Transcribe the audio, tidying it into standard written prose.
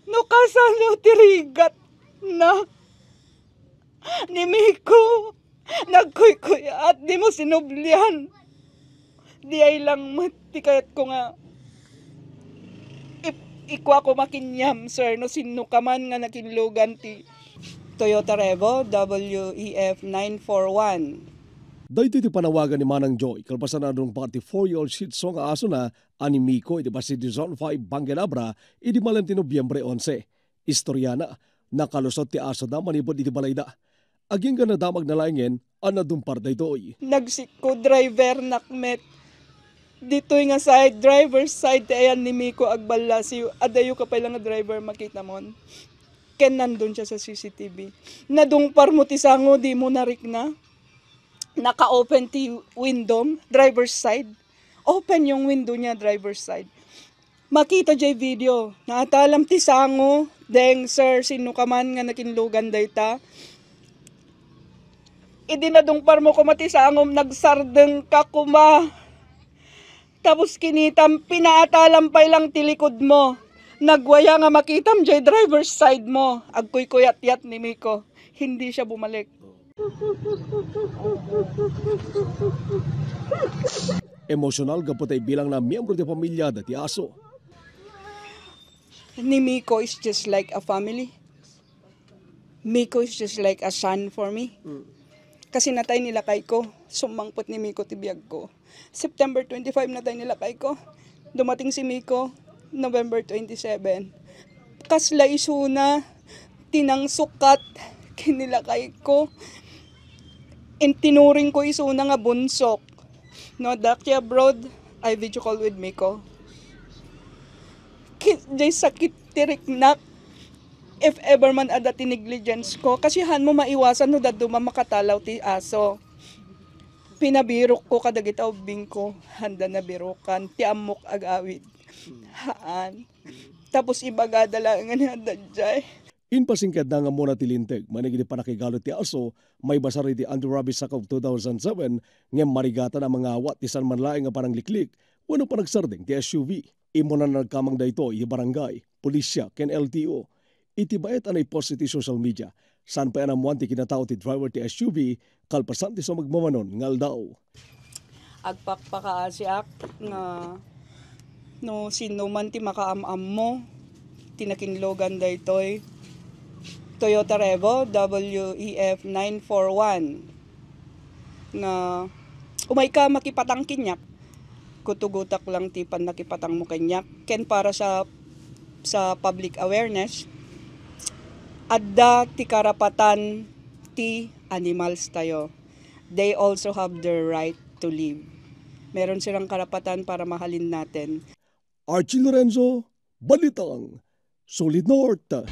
No kasano tirigat na ni Miko. Nagkuy-kuy at di mo sinublihan. Di ay lang mati kayat ko nga ikwa ko makinyam, sir, no sino ka man nga nakinlugan ti Toyota Revo WEF 941. Dahito iti panawagan ni Manang Joy, kalpasan na nung 44-year-old Shih Tzu nga aso na ani Miko iti Pasig Zone 5 Bangalabra iti malam ti Nobyembre 11. Istoryana, nakalusot ti aso da manipod iti balayda. Aging ka na damag na laingen, anadumpar da ito'y. Nagsiko driver nakmet. Dito'y nga side, driver's side, ti ayan ni Miko agbala. Si adayo ka pa lang nga driver makita mon. Ken nandun siya sa CCTV. Nadungpar mo ti sango, di mo narik na. Naka-open ti window, driver's side. Open yung window niya, driver's side. Makita jay video. Naatalam ti sango, deng sir, sino ka man nga nakinlugan dayta. Idinadungpar mo kumati sangom, nagsardeng ka kuma. Tapos kinitam, pinaatalampay lang tilikod mo. Nagwaya nga makitam jay driver's side mo. Agkuy-kuyat-yat ni Miko. Hindi siya bumalik. Emosyonal kapatay bilang na miyembro ti pamilya dati aso. Ni Miko is just like a family. Miko is just like a son for me. Kasi natay nila kay ko. Sumangpot ni Miko tibiyag ko. September 25 natay nila kay ko. Dumating si Miko November 27. Kasla isuna tinang sukat kinila kay ko. Tinuring ko isuna nga bunsok. No, daki abroad, I video call with Miko. Jay sakit tiriknak. If ever man ada tinegligence ko, kasi han mo maiwasan no daduma makatalaw ti aso. Pinabirok ko kadagitaw bingko, handa na birokan, ti amok agawid. Haan. Tapos ibagadala nga ni dadjay. Inpasingkad na nga muna tilinteg, manigidi pa nakigalot ti aso, may basari ti anti-rabies Act of 2007, nga marigatan ang mga awat ti San Manlaing nga panangliklik, wano pa nagsarding ti SUV. Imo na nagkamang da ito, iti barangay, pulisya, ken LTO. Iti bayat anay post iti social media, saan pa anamuan ti kinatao ti driver ti SUV, kalpasan ti sa magmamanon, ngal daw. Agpakpakaasiak nga no sino man ti makaamam mo, tinakinlogan da ito'y Toyota Revo WEF 941 nga umay ka makipatang kinyak kutugutak lang ti pan nakipatang mo kinyak ken para sa public awareness adda ti karapatan ti animals tayo. They also have the right to live. Meron silang karapatan para mahalin natin. Archie Lorenzo, Balitang, Solid North.